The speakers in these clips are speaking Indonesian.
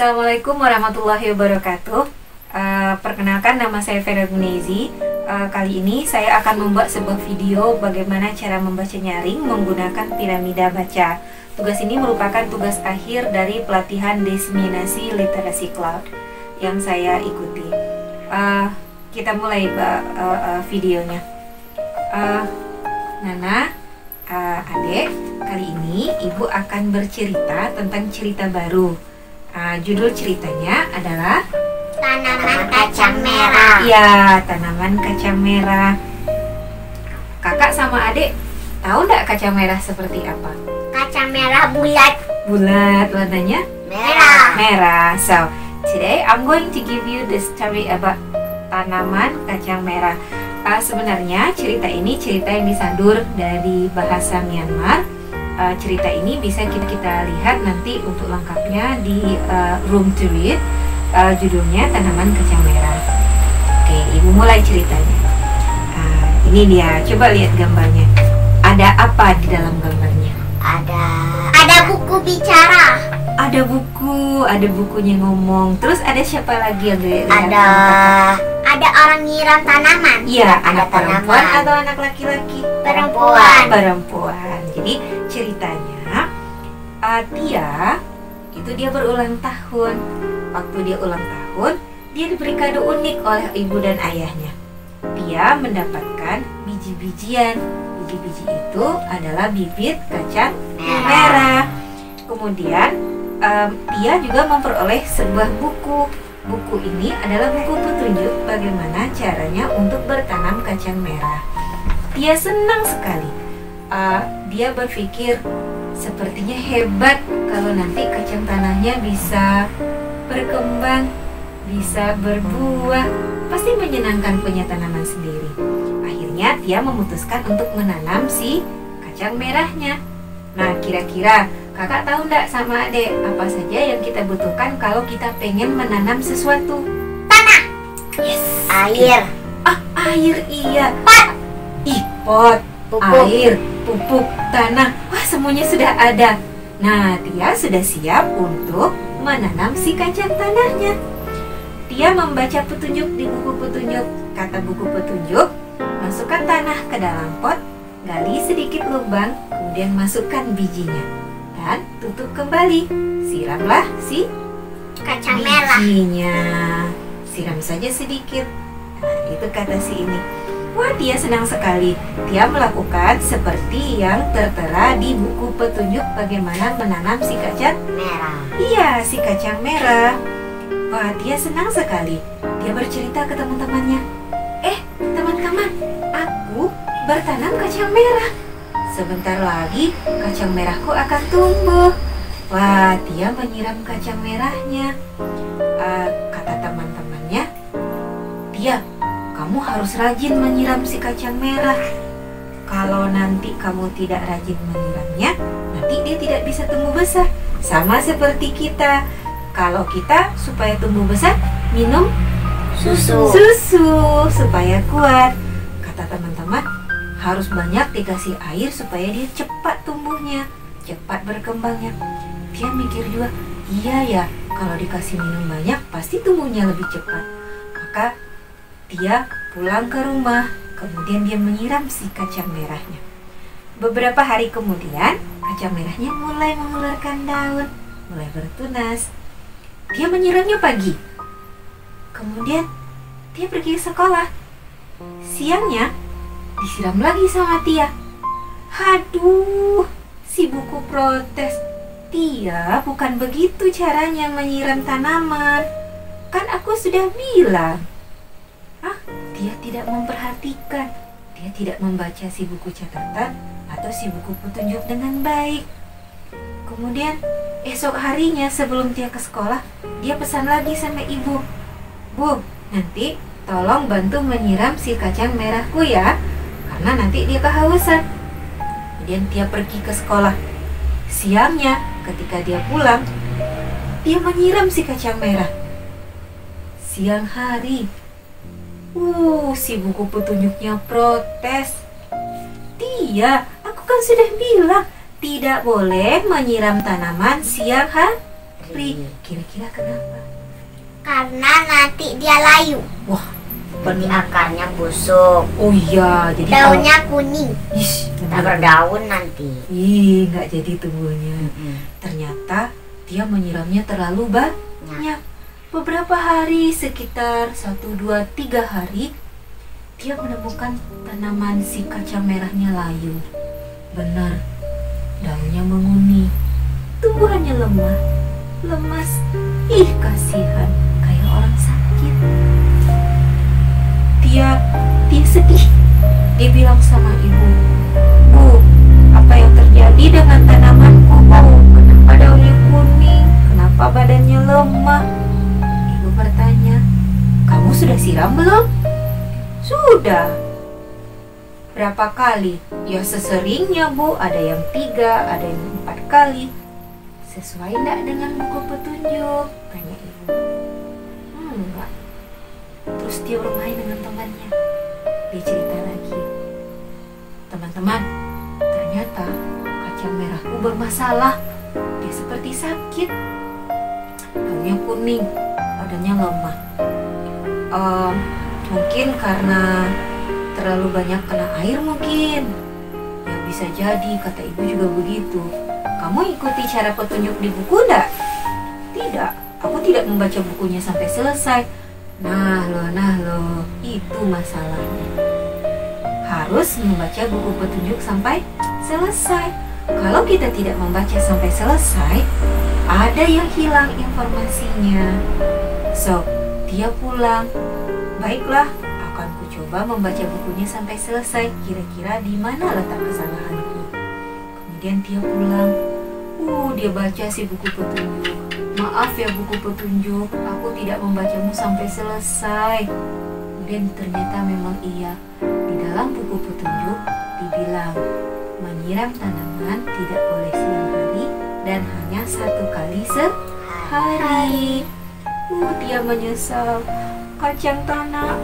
Assalamualaikum warahmatullahi wabarakatuh. Perkenalkan, nama saya Vera Gunezi. Kali ini saya akan membuat sebuah video bagaimana cara membaca nyaring menggunakan piramida baca. Tugas ini merupakan tugas akhir dari pelatihan diseminasi literasi cloud yang saya ikuti. Kita mulai videonya. Nana, Adek, kali ini Ibu akan bercerita tentang cerita baru. Judul ceritanya adalah Tanaman Kacang Merah. Ya, Tanaman Kacang Merah. Kakak sama adik tahu nggak kacang merah seperti apa? Kacang merah bulat. Bulat, warnanya Merah. merah. So, today I'm going to give you the story about tanaman kacang merah. Sebenarnya cerita ini cerita yang disandur dari bahasa Myanmar. Cerita ini bisa kita lihat nanti untuk lengkapnya di room to read. Judulnya Tanaman Kacang Merah. Oke, Ibu mulai ceritanya. Ini dia, coba lihat gambarnya. Ada apa di dalam gambarnya? Ada buku bicara. Ada buku, ada bukunya ngomong. Terus ada siapa lagi yang lihat? Ada orang nyiram tanaman. Iya, anak Ada perempuan tanaman. atau anak laki-laki? Perempuan. Perempuan. Jadi ceritanya Tia itu dia berulang tahun. Waktu dia ulang tahun, dia diberi kado unik oleh ibu dan ayahnya. Dia mendapatkan biji-bijian. Biji-biji itu adalah bibit kacang merah. Kemudian Tia juga memperoleh sebuah buku. Buku ini adalah buku petunjuk bagaimana caranya untuk bertanam kacang merah. Tia senang sekali. Dia berpikir sepertinya hebat kalau nanti kacang tanahnya bisa berkembang, bisa berbuah. Pasti menyenangkan punya tanaman sendiri. Akhirnya Tia memutuskan untuk menanam si kacang merahnya. Nah, kira-kira kakak tahu nggak sama adek apa saja yang kita butuhkan kalau kita pengen menanam sesuatu? Tanah. Yes. Air. Air, iya. Pot. Pot, Pupuk. air, pupuk, tanah. Wah, semuanya sudah ada. Nah, Tia sudah siap untuk menanam si kacang tanahnya. Tia membaca petunjuk di buku petunjuk. Kata buku petunjuk, masukkan tanah ke dalam pot, gali sedikit lubang, kemudian masukkan bijinya dan tutup kembali. Siramlah si Kacang merah. bijinya. Siram saja sedikit. Nah, itu kata si ini. Wah, Tia senang sekali. Tia melakukan seperti yang tertera di buku petunjuk bagaimana menanam si kacang Merah. Iya, si kacang merah. Wah, Tia senang sekali. Dia bercerita ke teman-temannya. Teman-teman, aku bertanam kacang merah. Sebentar lagi kacang merahku akan tumbuh. Wah, Tia menyiram kacang merahnya. Kata teman-temannya, Tia, kamu harus rajin menyiram si kacang merah. Kalau nanti kamu tidak rajin menyiramnya, nanti dia tidak bisa tumbuh besar. Sama seperti kita. Kalau kita supaya tumbuh besar, minum Susu. supaya kuat. Kata teman-teman, harus banyak dikasih air supaya dia cepat tumbuhnya, cepat berkembangnya. Dia mikir juga, iya ya, kalau dikasih minum banyak pasti tumbuhnya lebih cepat. Maka dia pulang ke rumah, kemudian dia menyiram si kacang merahnya. Beberapa hari kemudian, kacang merahnya mulai mengeluarkan daun, mulai bertunas. Dia menyiramnya pagi. Kemudian dia pergi ke sekolah. Siangnya disiram lagi sama Tia. Aduh, si buku protes. Tia, bukan begitu caranya menyiram tanaman. Kan aku sudah bilang. Dia tidak memperhatikan. Dia tidak membaca si buku catatan atau si buku petunjuk dengan baik. Kemudian esok harinya sebelum Tia ke sekolah, dia pesan lagi sama ibu. Bu, nanti tolong bantu menyiram si kacang merahku ya, karena nanti dia kehausan. Kemudian Tia pergi ke sekolah. Siangnya ketika dia pulang, dia menyiram si kacang merah. Siang hari, si buku petunjuknya protes. Tia, aku kan sudah bilang tidak boleh menyiram tanaman siang hari. Putri. Kira-kira kenapa? Karena nanti dia layu. Wah, Jadi akarnya busuk, oh iya, jadi Daunnya kuning. Ish, tak berdaun nanti. Ih, nggak jadi tumbuhnya. Ternyata dia menyiramnya terlalu banyak. Beberapa hari, sekitar 1, 2, 3 hari, dia menemukan tanaman si kacang merahnya layu. Benar, daunnya menguning, tumbuhannya lemah, lemas. Ih, kasihan, kayak orang sakit. Dia sedih. Dia bilang sama ibu, "Bu, apa yang terjadi dengan tanamanku, Bu? Kenapa daunnya kuning? Kenapa badannya lemah?" Ibu bertanya, "Kamu sudah siram belum?" "Sudah." "Berapa kali?" "Ya seseringnya, Bu. Ada yang 3, ada yang 4 kali." "Sesuai enggak dengan buku petunjuk?" tanya ibu. Enggak. Terus dia bermain dengan temannya. Dia cerita lagi, "Teman-teman, ternyata kacang merahku bermasalah. Dia seperti sakit. Daunnya kuning, badannya lemah. Mungkin karena terlalu banyak kena air mungkin." "Ya bisa jadi," kata ibu juga begitu. "Kamu ikuti cara petunjuk di buku enggak?" "Tidak, aku tidak membaca bukunya sampai selesai." Nah loh, itu masalahnya. Harus membaca buku petunjuk sampai selesai. Kalau kita tidak membaca sampai selesai, ada yang hilang informasinya. So, dia pulang. "Baiklah, akan ku coba membaca bukunya sampai selesai. Kira-kira di mana letak kesalahanku?" Kemudian dia pulang. Dia baca si buku petunjuk. "Maaf ya buku petunjuk, aku tidak membacamu sampai selesai." Kemudian ternyata memang iya. Di dalam buku petunjuk dibilang menyiram tanaman tidak boleh siang hari dan hanya 1 kali sehari. Dia menyesal. Kacang merah,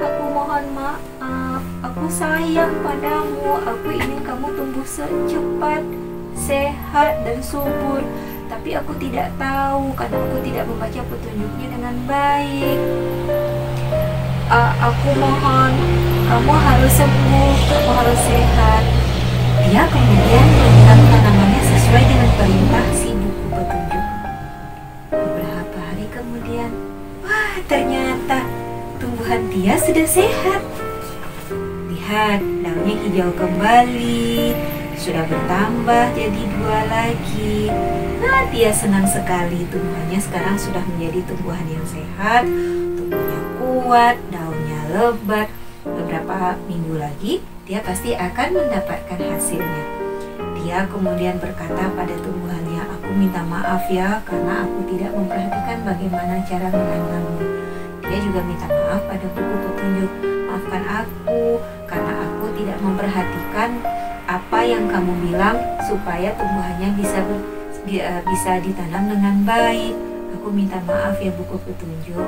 aku mohon maaf. Aku sayang padamu. Aku ingin kamu tumbuh secepat, sehat dan subur. Tapi aku tidak tahu karena aku tidak membaca petunjuknya dengan baik. Aku mohon, kamu harus sembuh, kamu harus sehat." Dia kemudian menyiram tanamannya sesuai dengan perintah si buku petunjuk. Beberapa hari kemudian, ternyata tumbuhan dia sudah sehat. Lihat, daunnya hijau kembali, sudah bertambah jadi 2 lagi. Dia senang sekali. Tumbuhannya sekarang sudah menjadi tumbuhan yang sehat, tumbuhnya kuat, daunnya lebat. Beberapa minggu lagi dia pasti akan mendapatkan hasilnya. Dia kemudian berkata pada tumbuhannya, "Aku minta maaf ya karena aku tidak memperhatikan bagaimana cara menanammu." Dia juga minta maaf pada buku petunjuk. "Maafkan aku karena aku tidak memperhatikan apa yang kamu bilang supaya tumbuhannya bisa ditanam dengan baik. Aku minta maaf ya buku petunjuk."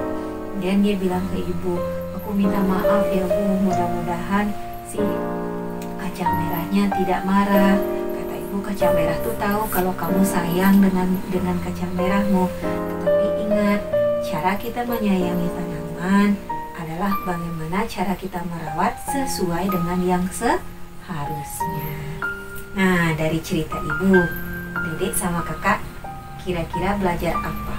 Dan dia bilang ke ibu, "Aku minta maaf ya Bu, mudah-mudahan si kacang merahnya tidak marah." Kata ibu, "Kacang merah tuh tahu kalau kamu sayang dengan kacang merahmu. Tetapi ingat, cara kita menyayangi tanaman adalah bagaimana cara kita merawat sesuai dengan yang seharusnya." Nah, dari cerita ibu, Dedek sama kakak kira-kira belajar apa?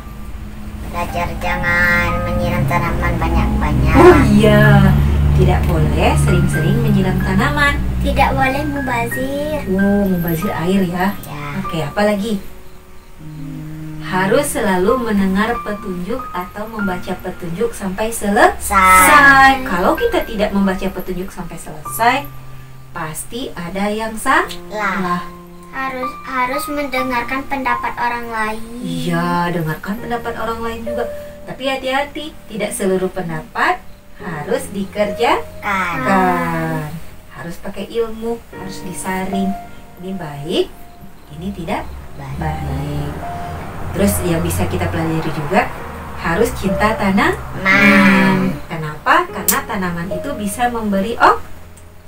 Belajar jangan menyiram tanaman banyak-banyak. Oh iya, tidak boleh sering-sering menyiram tanaman. Tidak boleh mubazir. Mubazir air ya. Ya. Oke, apa lagi? Harus selalu mendengar petunjuk atau membaca petunjuk sampai selesai. Kalau kita tidak membaca petunjuk sampai selesai, pasti ada yang salah. Harus mendengarkan pendapat orang lain. Iya, dengarkan pendapat orang lain juga. Tapi hati-hati, tidak seluruh pendapat harus dikerjakan. Harus pakai ilmu, harus disaring. Ini baik, ini tidak baik. Terus yang bisa kita pelajari juga, harus cinta tanaman. Kenapa? Karena tanaman itu bisa memberi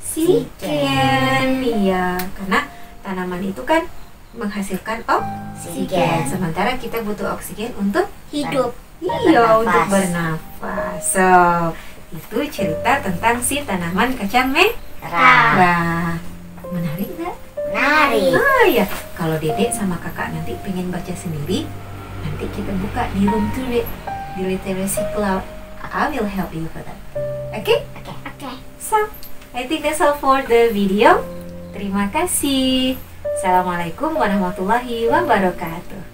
oksigen. Iya, karena tanaman itu kan menghasilkan oksigen, sementara kita butuh oksigen untuk Hidup. iya, Bernafas. untuk bernafas. So, itu cerita tentang si tanaman kacang merah. Menarik nggak? Menarik. Ah ya, kalau Dedek sama kakak nanti pengen baca sendiri, nanti kita buka di room to read di Literacy Cloud. I will help you for that. Okay? Oke. So, I think that's all for the video. Terima kasih. Assalamualaikum warahmatullahi wabarakatuh.